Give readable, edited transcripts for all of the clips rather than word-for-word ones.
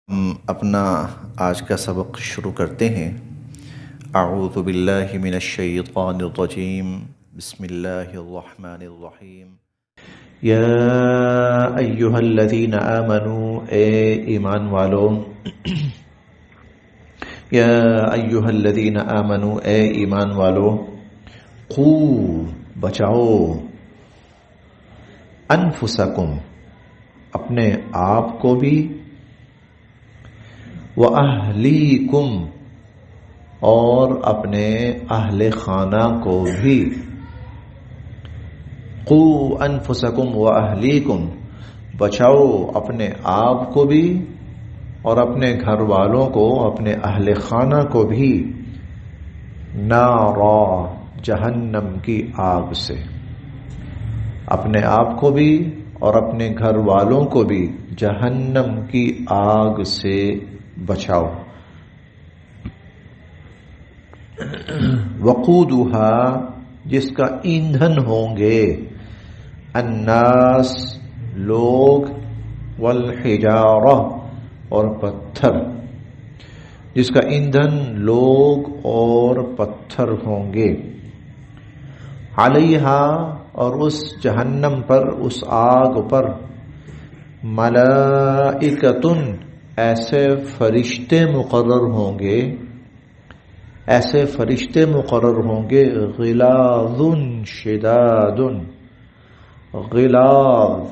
ہم اپنا آج کا سبق شروع کرتے ہیں۔ اعوذ باللہ من الشیطان الرجیم، بسم اللہ الرحمن الرحیم۔ یا ایہا الذین آمنوا، اے ایمان والو، یا ایہا الذین آمنوا، اے ایمان والو، قو، بچاؤ، انفسکم، اپنے آپ کو بھی، وَأَهْلِيكُمْ، اور اپنے اہل خانہ کو بھی۔ قُوا أَنفُسَكُمْ وَأَهْلِيكُمْ، بچاؤ اپنے آپ کو بھی اور اپنے گھر والوں کو، اپنے اہل خانہ کو بھی، نارا، جہنم کی آگ سے۔ اپنے آپ کو بھی اور اپنے گھر والوں کو بھی جہنم کی آگ سے بچاؤ۔ وقودها، جس کا ایندھن ہوں گے، الناس، لوگ، والحجارہ، اور پتھر، جس کا ایندھن لوگ اور پتھر ہوں گے، علیہا، اور اس جہنم پر، اس آگ پر، ملائکۃ، ایسے فرشتے مقرر ہوں گے، ایسے فرشتے مقرر ہوں گے، غلاظ شداد، غلاظ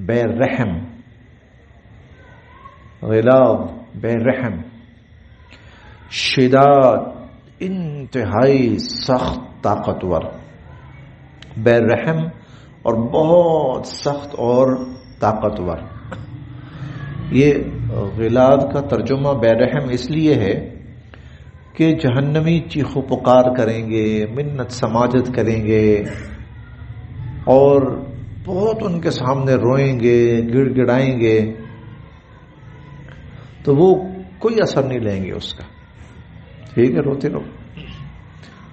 بے رحم، غلاظ بے رحم، شداد انتہائی سخت طاقتور، بے رحم اور بہت سخت اور طاقتور۔ یہ غلاظ کا ترجمہ بے رحم اس لیے ہے کہ جہنمی چیخو پکار کریں گے، منت سماجت کریں گے اور بہت ان کے سامنے روئیں گے، گڑ گڑائیں گے، تو وہ کوئی اثر نہیں لیں گے اس کا۔ ٹھیک ہے، روتے رہو،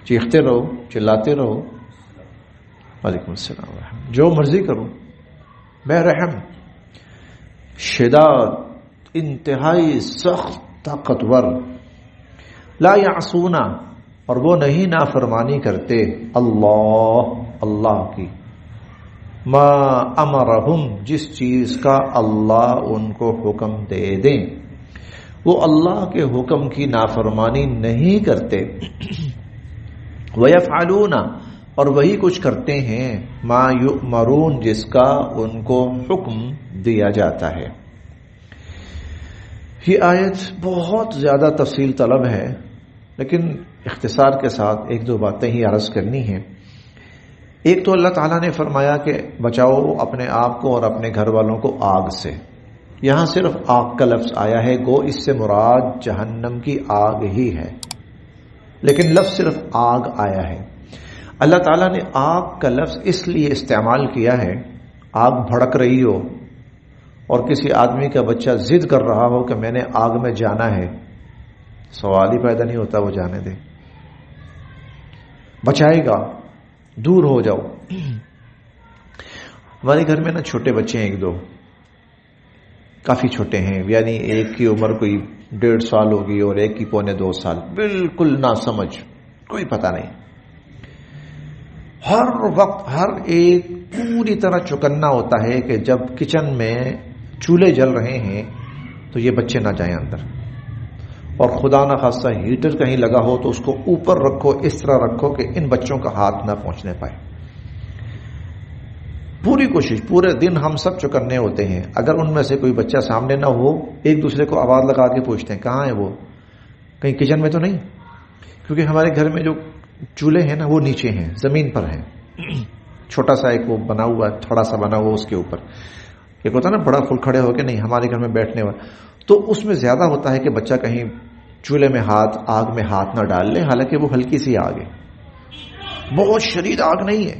چیختے رہو، چلاتے رہو، وعلیکم السلام، جو مرضی کرو، بے رحم، شداد انتہائی سخت طاقتور، لا یعصون، اور وہ نہیں نافرمانی کرتے، اللہ کی، ما امرہم، جس چیز کا اللہ ان کو حکم دے دیں، وہ اللہ کے حکم کی نافرمانی نہیں کرتے، ویفعلون، اور وہی کچھ کرتے ہیں، ما یؤمرون، جس کا ان کو حکم دیا جاتا ہے۔ یہ آیت بہت زیادہ تفصیل طلب ہے، لیکن اختصار کے ساتھ ایک دو باتیں ہی عرض کرنی ہیں۔ ایک تو اللہ تعالیٰ نے فرمایا کہ بچاؤ اپنے آپ کو اور اپنے گھر والوں کو آگ سے۔ یہاں صرف آگ کا لفظ آیا ہے، گو اس سے مراد جہنم کی آگ ہی ہے، لیکن لفظ صرف آگ آیا ہے۔ اللہ تعالیٰ نے آگ کا لفظ اس لیے استعمال کیا ہے، آگ بھڑک رہی ہو اور کسی آدمی کا بچہ ضد کر رہا ہو کہ میں نے آگ میں جانا ہے، سوال ہی پیدا نہیں ہوتا وہ جانے دے، بچائے گا، دور ہو جاؤ۔ ہمارے گھر میں نا چھوٹے بچے ہیں، ایک دو کافی چھوٹے ہیں، یعنی ایک کی عمر کوئی 1.5 سال ہوگی اور ایک کی 1.25 سال، بالکل نہ سمجھ، کوئی پتہ نہیں۔ ہر وقت ہر ایک پوری طرح چوکنا ہوتا ہے کہ جب کچن میں چولہے جل رہے ہیں تو یہ بچے نہ جائیں اندر، اور خدا نہ خاصہ ہیٹر کہیں لگا ہو تو اس کو اوپر رکھو، اس طرح رکھو کہ ان بچوں کا ہاتھ نہ پہنچنے پائے۔ پوری کوشش، پورے دن ہم سب چوکنے ہوتے ہیں، اگر ان میں سے کوئی بچہ سامنے نہ ہو، ایک دوسرے کو آواز لگا کے پوچھتے ہیں کہاں ہے وہ، کہیں کچن میں تو نہیں، کیونکہ ہمارے گھر میں جو چولہے ہیں نا وہ نیچے ہیں، زمین پر ہیں، چھوٹا سا ایک وہ بنا ہوا، تھوڑا سا بنا ہوا اس کے اوپر، ایک ہوتا ہے نا بڑا فل کھڑے ہو کے، نہیں ہمارے گھر میں بیٹھنے والا، تو اس میں زیادہ ہوتا ہے کہ بچہ کہیں چولہے میں ہاتھ، آگ میں ہاتھ نہ ڈال لے، حالانکہ وہ ہلکی سی آگ ہے، بہت شدید آگ نہیں ہے،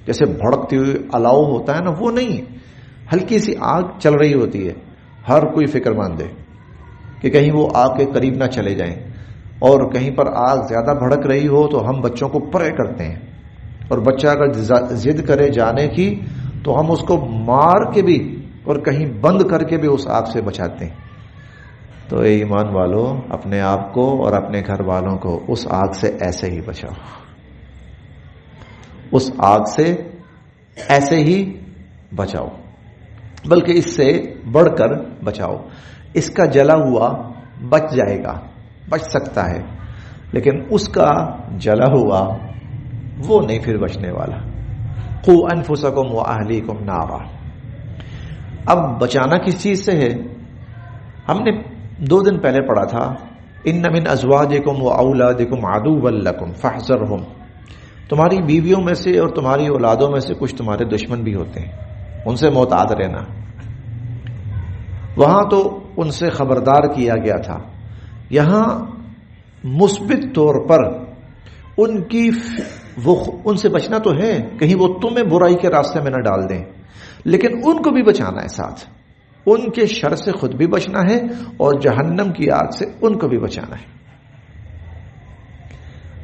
جیسے بھڑکتی ہوئی الاؤ ہوتا ہے نا وہ نہیں ہے، ہلکی سی آگ چل رہی ہوتی ہے، ہر کوئی فکر مند ہے کہ کہیں وہ آگ کے قریب نہ چلے جائیں، اور کہیں پر آگ زیادہ بھڑک رہی ہو تو ہم بچوں کو پرے کرتے ہیں، اور بچہ اگر ضد کرے جانے کی تو ہم اس کو مار کے بھی اور کہیں بند کر کے بھی اس آگ سے بچاتے ہیں۔ تو اے ایمان والو اپنے آپ کو اور اپنے گھر والوں کو اس آگ سے ایسے ہی بچاؤ، اس آگ سے ایسے ہی بچاؤ، بلکہ اس سے بڑھ کر بچاؤ۔ اس کا جلا ہوا بچ جائے گا، بچ سکتا ہے، لیکن اس کا جلا ہوا وہ نہیں پھر بچنے والا۔ قوا انفسکم واہلیکم نارا۔ اب بچانا کس چیز سے ہے؟ ہم نے 2 دن پہلے پڑھا تھا ان من ازواجکم واولادکم عدوا لکم فاحذرہم، تمہاری بیویوں میں سے اور تمہاری اولادوں میں سے کچھ تمہارے دشمن بھی ہوتے ہیں، ان سے محتاط رہنا۔ وہاں تو ان سے خبردار کیا گیا تھا، یہاں مثبت طور پر ان سے بچنا تو ہے، کہیں وہ تمہیں برائی کے راستے میں نہ ڈال دیں، لیکن ان کو بھی بچانا ہے، ساتھ ان کے شر سے خود بھی بچنا ہے اور جہنم کی آگ سے ان کو بھی بچانا ہے۔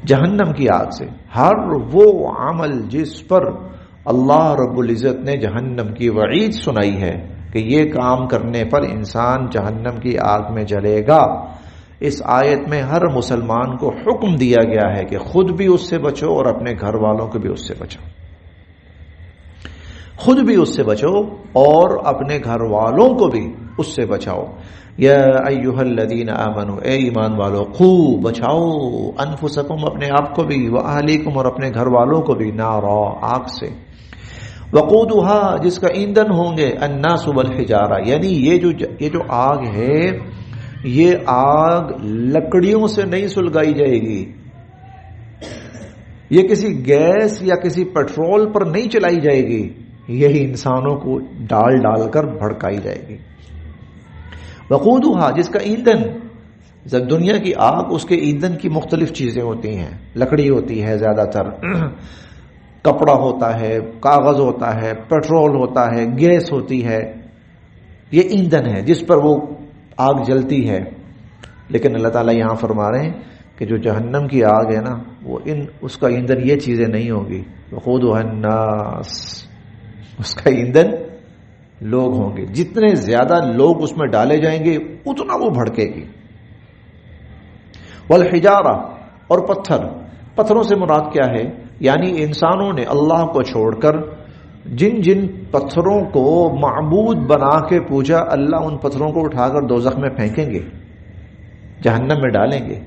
جہنم کی آگ سے ہر وہ عمل جس پر اللہ رب العزت نے جہنم کی وعید سنائی ہے کہ یہ کام کرنے پر انسان جہنم کی آگ میں جلے گا، اس آیت میں ہر مسلمان کو حکم دیا گیا ہے کہ خود بھی اس سے بچو اور اپنے گھر والوں کو بھی اس سے بچو، خود بھی اس سے بچو اور اپنے گھر والوں کو بھی اس سے بچاؤ۔ یا ایھا الذین آمنوا، اے ایمان والو، قوا بچاؤ، انفسکم اپنے آپ کو بھی، واہلیکم اور اپنے گھر والوں کو بھی، نارا آگ سے، وقودها جس کا ایندھن ہوں گے، الناس والحجارہ، یعنی یہ جو آگ ہے یہ آگ لکڑیوں سے نہیں سلگائی جائے گی، یہ کسی گیس یا کسی پیٹرول پر نہیں چلائی جائے گی، یہی انسانوں کو ڈال ڈال کر بھڑکائی جائے گی۔ وقودها جس کا ایندھن، جب دنیا کی آگ اس کے ایندھن کی مختلف چیزیں ہوتی ہیں، لکڑی ہوتی ہے زیادہ تر، کپڑا ہوتا ہے، کاغذ ہوتا ہے، پیٹرول ہوتا ہے، گیس ہوتی ہے، یہ ایندھن ہے جس پر وہ آگ جلتی ہے۔ لیکن اللہ تعالیٰ یہاں فرما رہے ہیں کہ جو جہنم کی آگ ہے نا، وہ اس کا ایندھن یہ چیزیں نہیں ہوگی، وقودها الناس، اس کا ایندھن لوگ ہوں گے، جتنے زیادہ لوگ اس میں ڈالے جائیں گے اتنا وہ بھڑکے گی۔ والحجارہ اور پتھروں سے مراد کیا ہے؟ یعنی انسانوں نے اللہ کو چھوڑ کر جن جن پتھروں کو معبود بنا کے پوجا، اللہ ان پتھروں کو اٹھا کر دوزخ میں پھینکیں گے، جہنم میں ڈالیں گے،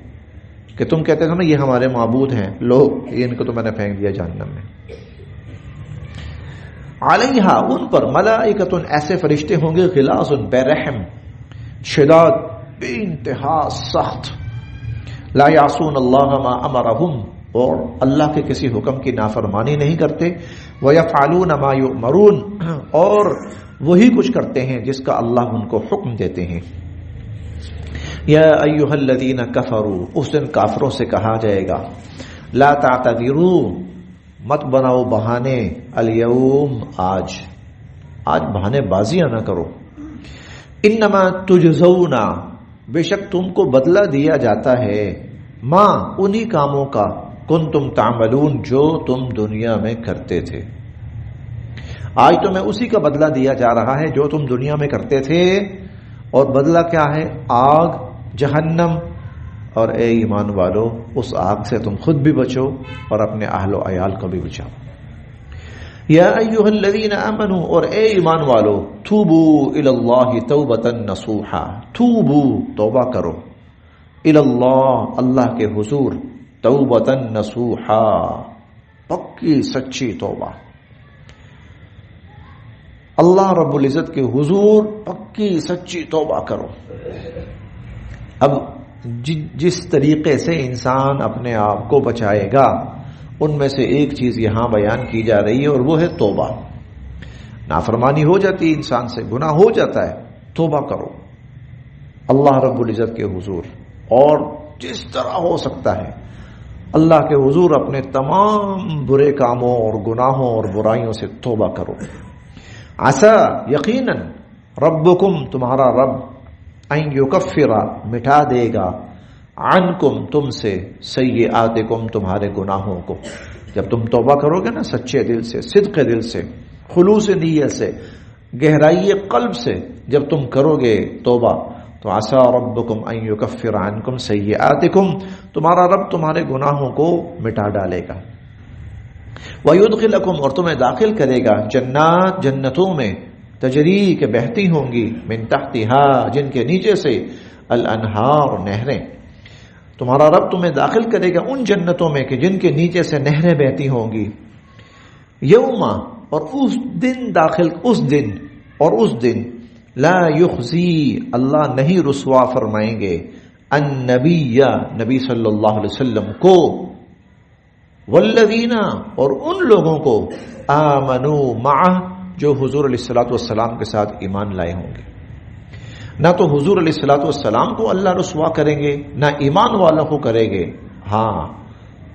کہ تم کہتے تھے نا یہ ہمارے معبود ہیں، لوگ ان کو تو میں نے پھینک دیا جہنم میں۔ علیہا ان پر ملائکۃ ایسے فرشتے ہوں گے، غلاظ بے رحم، شداد بے انتہا سخت، لا یعصون اللہ ما امرہم اور اللہ کے کسی حکم کی نافرمانی نہیں کرتے، وَيَفْعَلُونَ مَا يُؤْمَرُونَ اور وہی کچھ کرتے ہیں جس کا اللہ ان کو حکم دیتے ہیں۔ یا ایھا الذین کفروا، اس دن کافروں سے کہا جائے گا، لا تعتذروا مت بناؤ بہانے، الیوم آج بہانے بازیاں نہ کرو، انما تجزون بے شک تم کو بدلہ دیا جاتا ہے، ما انہی کاموں کا، کنتم تعملون جو تم دنیا میں کرتے تھے، آج تمہیں اسی کا بدلہ دیا جا رہا ہے جو تم دنیا میں کرتے تھے، اور بدلہ کیا ہے؟ آگ، جہنم، اور اے ایمان والو اس آگ سے تم خود بھی بچو اور اپنے اہل و عیال کو بھی بچاؤ۔ یا ایھا الذین آمنوا اور اے ایمان والو، توبو الی اللہ توبۃ نصوحا، توبو توبہ کرو، الی اللہ اللہ کے حضور، توبۃ نصوحا پکی سچی توبہ، اللہ رب العزت کے حضور پکی سچی توبہ کرو۔ اب جس طریقے سے انسان اپنے آپ کو بچائے گا ان میں سے ایک چیز یہاں بیان کی جا رہی ہے، اور وہ ہے توبہ۔ نافرمانی ہو جاتی ہے انسان سے، گناہ ہو جاتا ہے، توبہ کرو اللہ رب العزت کے حضور، اور جس طرح ہو سکتا ہے اللہ کے حضور اپنے تمام برے کاموں اور گناہوں اور برائیوں سے توبہ کرو۔ عسیٰ یقیناً ربکم تمہارا رب، ان یکفر مٹا دے گا، عنکم تم سے، سیئاتکم تمہارے گناہوں کو۔ جب تم توبہ کرو گے نا سچے دل سے، صدق دل سے، خلوص نیت سے، گہرائی قلب سے، جب تم کرو گے توبہ تو عسى ربکم ان یکفر عنکم سیئاتکم، تمہارا رب تمہارے گناہوں کو مٹا ڈالے گا، وَيُدْخِلَكُمْ، اور تمہیں داخل کرے گا، جنات، جنتوں میں، تجری کے بہتی ہوں گی، من تحتها، جن کے نیچے سے، الانہار، نہریں، تمہارا رب تمہیں داخل کرے گا ان جنتوں میں کہ جن کے نیچے سے نہریں بہتی ہوں گی، یوما، اور اس دن لا یخزی، اللہ نہیں رسوا فرمائیں گے، النبی، نبی صلی اللہ علیہ وسلم کو، والذین، اور ان لوگوں کو، آمنوا معہ، جو حضور علیہ الصلوۃ والسلام کے ساتھ ایمان لائے ہوں گے۔ نہ تو حضور علیہ الصلوۃ والسلام کو اللہ رسوا کریں گے، نہ ایمان والوں کو کریں گے، ہاں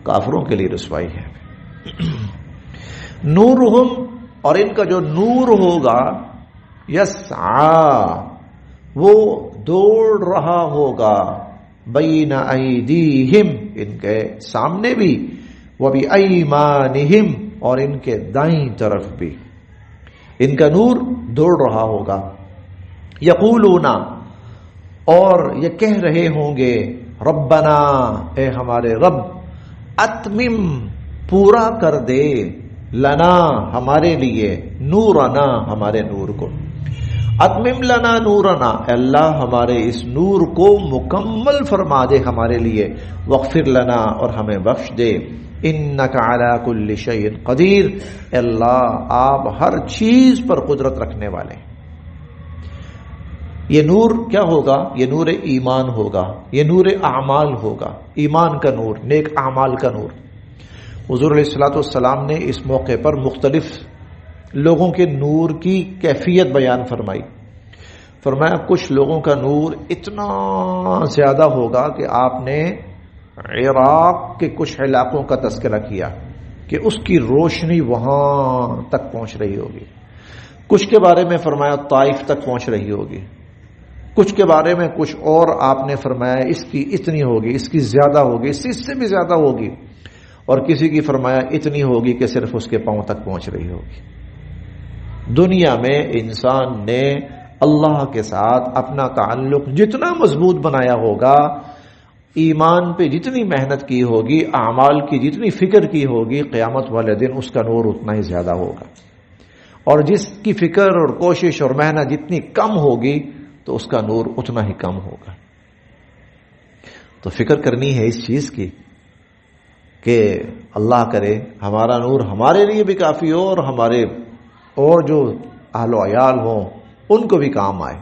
کافروں کے لیے رسوائی ہے۔ نورہم، اور ان کا جو نور ہوگا، یسعا، وہ دوڑ رہا ہوگا، بین ایدیہم، ان کے سامنے بھی، وبایمانہم، اور ان کے دائیں طرف بھی، ان کا نور دوڑ رہا ہوگا۔ یقولون، اور یہ کہہ رہے ہوں گے، ربنا، اے ہمارے رب، اتمم، پورا کر دے، لنا، ہمارے لیے، نورنا، ہمارے نور کو، اتمم لنا نورنا، اے اللہ ہمارے اس نور کو مکمل فرما دے ہمارے لیے، واغفر لنا، اور ہمیں بخش دے، انک علی کل شیء قدیر، اے اللہ آپ ہر چیز پر قدرت رکھنے والے ہیں۔ یہ نور کیا ہوگا؟ یہ نور ایمان ہوگا، یہ نور اعمال ہوگا، ایمان کا نور، نیک اعمال کا نور۔ حضور علیہ الصلوۃ والسلام نے اس موقع پر مختلف لوگوں کے نور کی کیفیت بیان فرمائی۔ فرمایا کچھ لوگوں کا نور اتنا زیادہ ہوگا کہ آپ نے عراق کے کچھ علاقوں کا تذکرہ کیا کہ اس کی روشنی وہاں تک پہنچ رہی ہوگی، کچھ کے بارے میں فرمایا طائف تک پہنچ رہی ہوگی، کچھ کے بارے میں کچھ اور آپ نے فرمایا اس کی اتنی ہوگی، اس کی زیادہ ہوگی، اس سے بھی زیادہ ہوگی، اور کسی کی فرمایا اتنی ہوگی کہ صرف اس کے پاؤں تک پہنچ رہی ہوگی۔ دنیا میں انسان نے اللہ کے ساتھ اپنا تعلق جتنا مضبوط بنایا ہوگا، ایمان پہ جتنی محنت کی ہوگی، اعمال کی جتنی فکر کی ہوگی، قیامت والے دن اس کا نور اتنا ہی زیادہ ہوگا، اور جس کی فکر اور کوشش اور محنت جتنی کم ہوگی تو اس کا نور اتنا ہی کم ہوگا۔ تو فکر کرنی ہے اس چیز کی کہ اللہ کرے ہمارا نور ہمارے لیے بھی کافی ہو، اور ہمارے اور جو اہل و عیال ہوں ان کو بھی کام آئے۔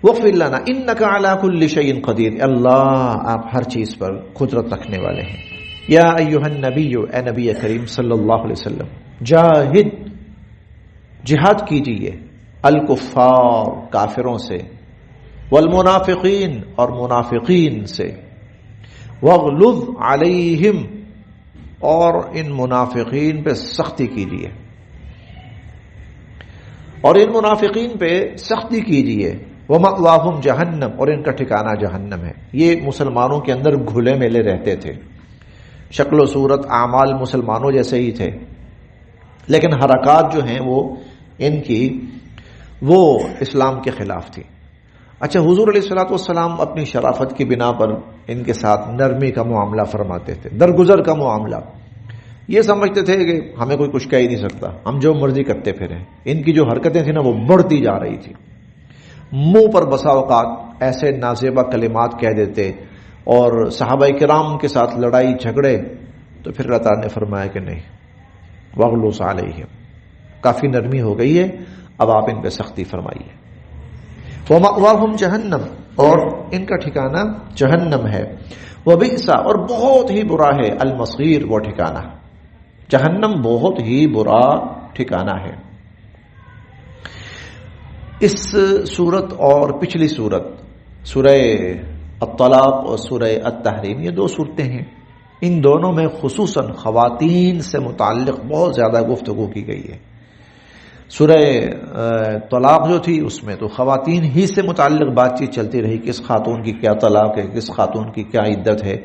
وَاغْفِرْ لَنَا إِنَّكَ عَلَى كُلِّ شَيْءٍ قَدِيرٌ، اللہ آپ ہر چیز پر قدرت رکھنے والے ہیں۔ یا ایھا النبی، اے نبی کریم صلی اللہ علیہ وسلم، جاہد، جہاد کیجئے، الکفار، کافروں سے، والمنافقین، اور منافقین سے، واغلظ علیہم، اور ان منافقین پہ سختی کیجئے، اور ان منافقین پہ سختی کیجئے، ومأواہم جہنم، اور ان کا ٹھکانہ جہنم ہے۔ یہ مسلمانوں کے اندر گھلے ملے رہتے تھے، شکل و صورت اعمال مسلمانوں جیسے ہی تھے، لیکن حرکات جو ہیں وہ ان کی وہ اسلام کے خلاف تھی۔ اچھا، حضور علیہ الصلوۃ والسلام اپنی شرافت کی بنا پر ان کے ساتھ نرمی کا معاملہ فرماتے تھے، درگزر کا معاملہ۔ یہ سمجھتے تھے کہ ہمیں کوئی کچھ کہہ ہی نہیں سکتا، ہم جو مرضی کرتے پھریں۔ ان کی جو حرکتیں تھیں نا وہ بڑھتی جا رہی تھی، منہ پر بسا اوقات ایسے نازیبہ کلمات کہہ دیتے، اور صحابہ کرام کے ساتھ لڑائی جھگڑے، تو پھر اللہ تعالیٰ نے فرمایا کہ نہیں، واغلظ علیہم، کافی نرمی ہو گئی ہے، اب آپ ان پہ سختی فرمائیے۔ ومأواہم جہنم، اور ان کا ٹھکانہ جہنم ہے، وبئس، اور بہت ہی برا ہے، المصیر، وہ ٹھکانہ، جہنم بہت ہی برا ٹھکانہ ہے۔ اس سورت اور پچھلی سورت سورہ الطلاق اور سورہ التحریم، یہ دو صورتیں ہیں، ان دونوں میں خصوصاً خواتین سے متعلق بہت زیادہ گفتگو کی گئی ہے۔ سورہ طلاق جو تھی اس میں تو خواتین ہی سے متعلق بات چیت چلتی رہی، کس خاتون کی کیا طلاق ہے، کس خاتون کی کیا عدت ہے،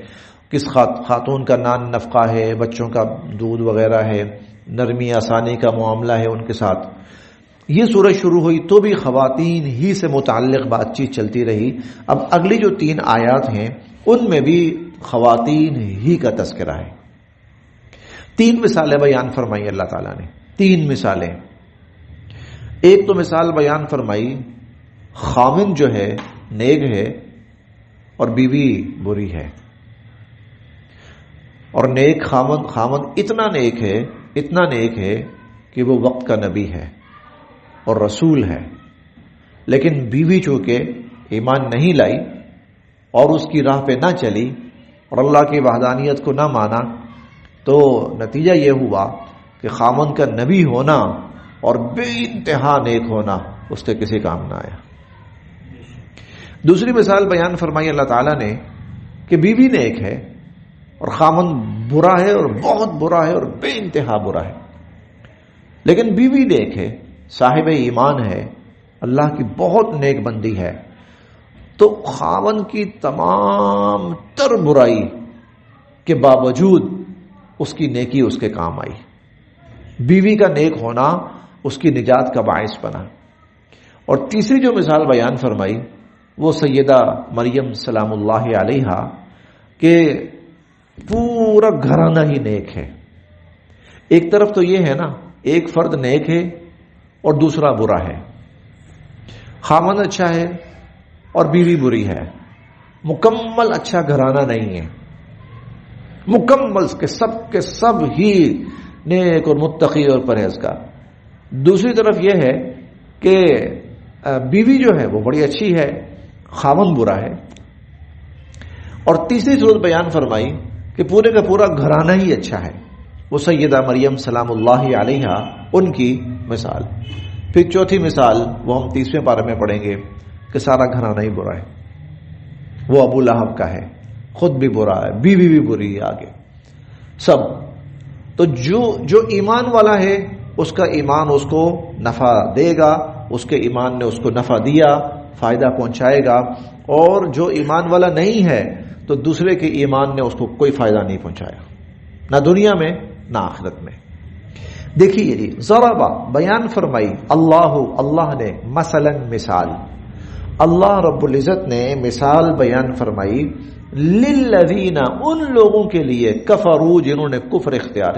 کس خاتون کا نان نفقہ ہے، بچوں کا دودھ وغیرہ ہے، نرمی آسانی کا معاملہ ہے ان کے ساتھ۔ یہ سورج شروع ہوئی تو بھی خواتین ہی سے متعلق بات چیت چلتی رہی. اب اگلی جو 3 آیات ہیں ان میں بھی خواتین ہی کا تذکرہ ہے. 3 مثالیں بیان فرمائی اللہ تعالیٰ نے. 3 مثالیں. ایک تو مثال بیان فرمائی خاوند جو ہے نیک ہے اور بیوی بری ہے. اور نیک خاوند اتنا نیک ہے کہ وہ وقت کا نبی ہے اور رسول ہے، لیکن بیوی چونکہ ایمان نہیں لائی اور اس کی راہ پہ نہ چلی اور اللہ کی وحدانیت کو نہ مانا، تو نتیجہ یہ ہوا کہ خاوند کا نبی ہونا اور بے انتہا نیک ہونا اس سے کسی کام نہ آیا. دوسری مثال بیان فرمائی اللہ تعالیٰ نے کہ بیوی نیک ہے اور خاوند برا ہے اور بہت برا ہے اور بے انتہا برا ہے، لیکن بیوی نیک ہے، صاحب ایمان ہے، اللہ کی بہت نیک بندی ہے، تو خاوند کی تمام تر برائی کے باوجود اس کی نیکی اس کے کام آئی. بیوی کا نیک ہونا اس کی نجات کا باعث بنا. اور تیسری جو مثال بیان فرمائی وہ سیدہ مریم سلام اللہ علیہا کہ پورا گھرانہ ہی نیک ہے. ایک طرف تو یہ ہے نا، ایک فرد نیک ہے اور دوسرا برا ہے، خاوند اچھا ہے اور بیوی بری ہے، مکمل اچھا گھرانہ نہیں ہے، مکمل کے سب ہی نیک اور متقی اور پرہیزگار. دوسری طرف یہ ہے کہ بیوی جو ہے وہ بڑی اچھی ہے، خاوند برا ہے. اور تیسری صورت بیان فرمائی کہ پورے کا پورا گھرانہ ہی اچھا ہے، وہ سیدہ مریم سلام اللہ علیہا ان کی مثال. پھر چوتھی مثال وہ ہم 30ویں پارے میں پڑھیں گے کہ سارا گھرانہ ہی برا ہے. وہ ابو لہب کا ہے، خود بھی برا ہے، بیوی بھی بری ہے، آگے سب. تو جو ایمان والا ہے اس کا ایمان اس کو نفع دے گا، اس کے ایمان نے اس کو نفع دیا، فائدہ پہنچائے گا. اور جو ایمان والا نہیں ہے تو دوسرے کے ایمان نے اس کو کوئی فائدہ نہیں پہنچایا، نہ دنیا میں نہ آخرت میں. دیکھیے جی، ضربہ بیان فرمائی اللہ نے مثلا مثال، اللہ رب العزت نے مثال بیان فرمائی للذین ان لوگوں کے لیے کفروا جنہوں نے کفر اختیار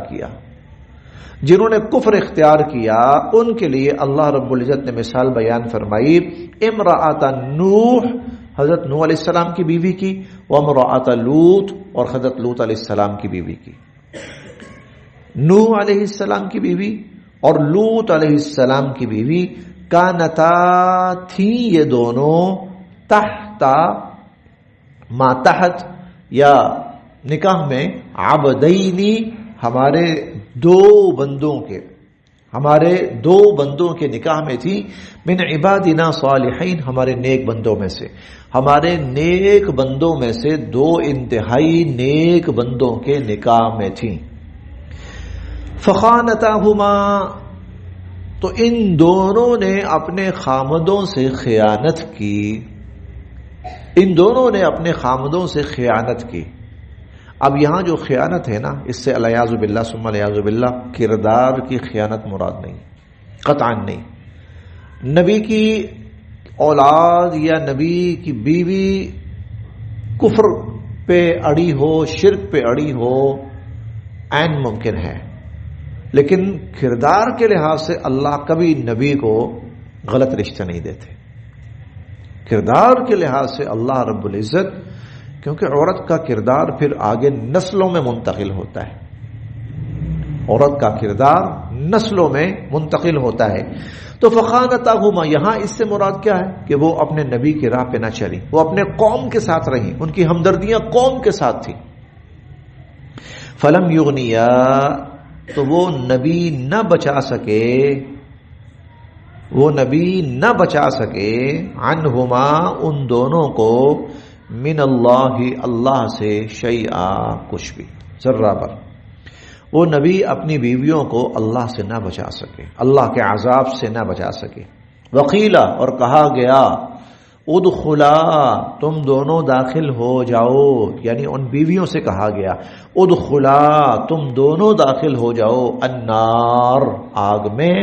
کیا، ان کے لیے اللہ رب العزت نے مثال بیان فرمائی امرأۃ نوح، حضرت نوح علیہ السلام کی بیوی کی، وامرأۃ لوط، اور حضرت لوط علیہ السلام کی بیوی کی. نوح علیہ السلام کی بیوی اور لوط علیہ السلام کی بیوی کانتا تھیں یہ دونوں تحت ماتحت یا نکاح میں عبدینی ہمارے دو بندوں کے نکاح میں تھی، من عبادنا صالحین ہمارے نیک بندوں میں سے 2 انتہائی نیک بندوں کے نکاح میں تھیں. فخانتاہما تو ان دونوں نے اپنے خامدوں سے خیانت کی. اب یہاں جو خیانت ہے نا، اس سے الیاذ باللہ ثم الیاذ باللہ کردار کی خیانت مراد نہیں، قطعاً نہیں. نبی کی اولاد یا نبی کی بیوی کفر پہ اڑی ہو، شرک پہ اڑی ہو، عین ممکن ہے، لیکن کردار کے لحاظ سے اللہ کبھی نبی کو غلط رشتہ نہیں دیتے. کردار کے لحاظ سے اللہ رب العزت، کیونکہ عورت کا کردار پھر آگے نسلوں میں منتقل ہوتا ہے، عورت کا کردار نسلوں میں منتقل ہوتا ہے. تو فخانتاہما یہاں اس سے مراد کیا ہے کہ وہ اپنے نبی کی راہ پہ نہ چلی، وہ اپنے قوم کے ساتھ رہی، ان کی ہمدردیاں قوم کے ساتھ تھی. فلم یغنیا تو وہ نبی نہ بچا سکے عنہما ان دونوں کو من اللہ سے شیئا کچھ بھی، ذرہ بر. وہ نبی اپنی بیویوں کو اللہ سے نہ بچا سکے، اللہ کے عذاب سے نہ بچا سکے. وقیلا اور کہا گیا ادخلا تم دونوں داخل ہو جاؤ، یعنی ان بیویوں سے کہا گیا ادخلا تم دونوں داخل ہو جاؤ النار آگ میں،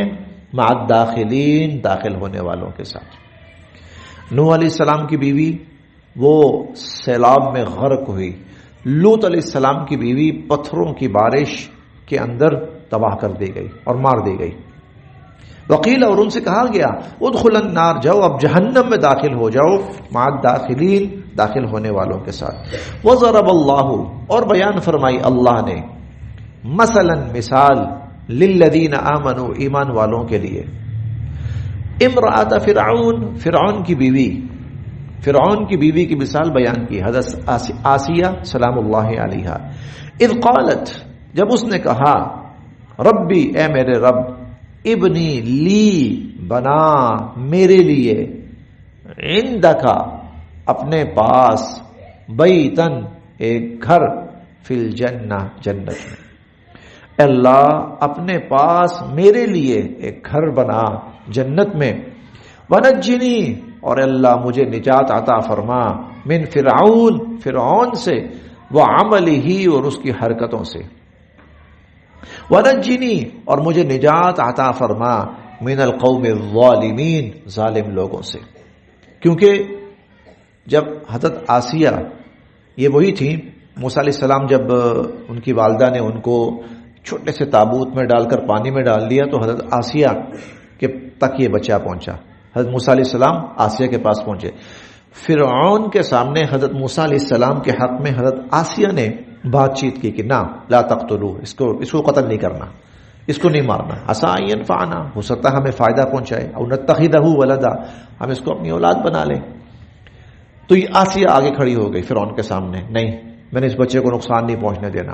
مع الداخلین، داخل ہونے والوں کے ساتھ۔ نوح علیہ السلام کی بیوی وہ سیلاب میں غرق ہوئی، لوط علیہ السلام کی بیوی پتھروں کی بارش کے اندر تباہ کر دی گئی اور مار دی گئی۔ وقیل، اور ان سے کہا گیا ادخل النار، جاؤ اب جہنم میں داخل ہو جاؤ، مع الداخلین، داخل ہونے والوں کے ساتھ۔ وضرب اللہ، اور بیان فرمائی اللہ نے، مثلا مثال، للذین آمنوا، ایمان والوں کے لیے، امرأۃ فرعون، فرعون کی بیوی، فرعون کی بیوی کی مثال بیان کی، حضرت آسیہ سلام اللہ علیہا۔ اذ قالت، جب اس نے کہا، ربی، اے میرے رب، ابنی لی، بنا میرے لیے، عندک، اپنے پاس، بیتن، ایک گھر، فی الجنہ، جنت میں، اللہ اپنے پاس میرے لیے ایک گھر بنا جنت میں، ونجنی، اور اللہ مجھے نجات عطا فرما، من فرعون، فرعون سے، وعملہ، اور اس کی حرکتوں سے، ونجنی، اور مجھے نجات عطا فرما، من القوم الظالمین، ظالم لوگوں سے۔ کیونکہ جب حضرت آسیہ، یہ وہی تھی، موسیٰ علیہ السلام جب ان کی والدہ نے ان کو چھوٹے سے تابوت میں ڈال کر پانی میں ڈال دیا، تو حضرت آسیہ کے تک یہ بچہ پہنچا، حضرت موسیٰ علیہ السلام آسیہ کے پاس پہنچے۔ فرعون کے سامنے حضرت موسیٰ علیہ السلام کے حق میں حضرت آسیہ نے بات چیت کی کہ نہ، لا تقتلوہ، اس کو قتل نہیں کرنا، اس کو نہیں مارنا، عسیٰ ان ینفعنا، ہو سکتا ہے ہمیں فائدہ پہنچائے، او نتخذہ ولدا، ہم اس کو اپنی اولاد بنا لیں۔ تو یہ آسیہ آگے کھڑی ہو گئی فرعون کے سامنے، نہیں، میں نے اس بچے کو نقصان نہیں پہنچنے دینا۔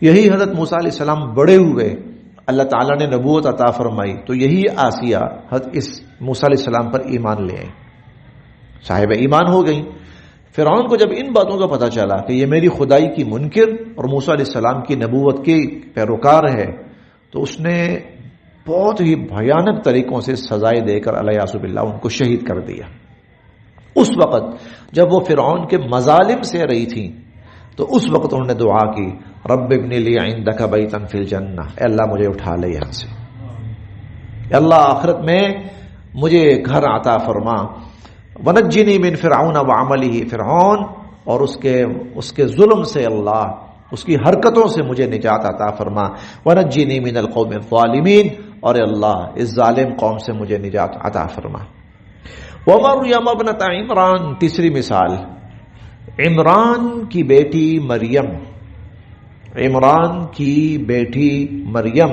یہی حضرت موسیٰ علیہ السلام بڑے ہوئے، اللہ تعالیٰ نے نبوت عطا فرمائی، تو یہی آسیہ حضرت اس موسیٰ علیہ السلام پر ایمان لے آئی، صاحب ایمان ہو گئی۔ فرعون کو جب ان باتوں کا پتہ چلا کہ یہ میری خدائی کی منکر اور موسیٰ علیہ السلام کی نبوت کی پیروکار ہے، تو اس نے بہت ہی بھیانک طریقوں سے سزائے دے کر الیاذ باللہ ان کو شہید کر دیا۔ اس وقت جب وہ فرعون کے مظالم سے رہی تھی، تو اس وقت انہوں نے دعا کی، رب ابن لی عندک بیتا فی الجنہ، اے اللہ مجھے اٹھا لے یہاں سے، اے اللہ آخرت میں مجھے گھر عطا فرما، ونجنی من فرعون وعملہ، فرعون اور اس کے ظلم سے، اللہ اس کی حرکتوں سے مجھے نجات عطا فرما، ونجنی من القوم الظالمین، اور اے اللہ اس ظالم قوم سے مجھے نجات عطا فرما۔ ومریم ابنۃ عمران، تیسری مثال، عمران کی بیٹی مریم، عمران کی بیٹی مریم،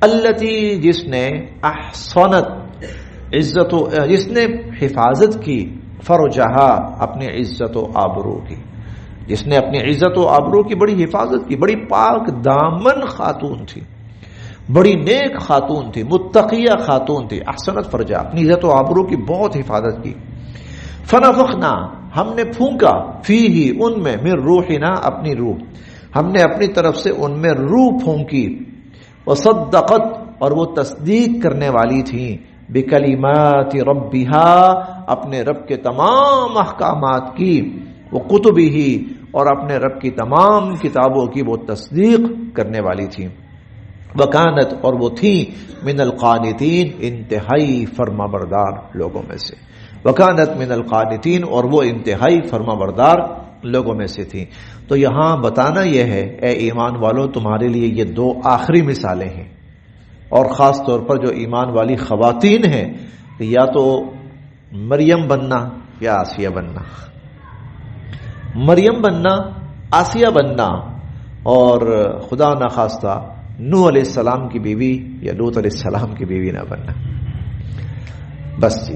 التی، جس نے، احصنت، جس نے حفاظت کی، فرجہا، اپنی عزت و آبرو کی، جس نے اپنی عزت و آبرو کی بڑی حفاظت کی، بڑی پاک دامن خاتون تھی، بڑی نیک خاتون تھی، متقیہ خاتون تھی، احسنت فرجہ، اپنی عزت و آبرو کی بہت حفاظت کی۔ فنفخنا، ہم نے پھونکا، فیہ، ان میں، من روحنا، اپنی روح، ہم نے اپنی طرف سے ان میں روح پھونکی، وصدقت، اور وہ تصدیق کرنے والی تھی، بکلمات ربہا، اپنے رب کے تمام احکامات کی، وکتبہ، اور اپنے رب کی تمام کتابوں کی وہ تصدیق کرنے والی تھی، وکانت، اور وہ تھی، من القانتین، انتہائی فرما بردار لوگوں میں سے، وکانت من القانتین، اور وہ انتہائی فرما بردار لوگوں میں سے تھی۔ تو یہاں بتانا یہ ہے، اے ایمان والو، تمہارے لیے یہ دو آخری مثالیں ہیں، اور خاص طور پر جو ایمان والی خواتین ہیں، یا تو مریم بننا یا آسیہ بننا، مریم بننا، آسیہ بننا، اور خدا نخواستہ نوح علیہ السلام کی بیوی یا لوط علیہ السلام کی بیوی نہ بننا۔ بس جی۔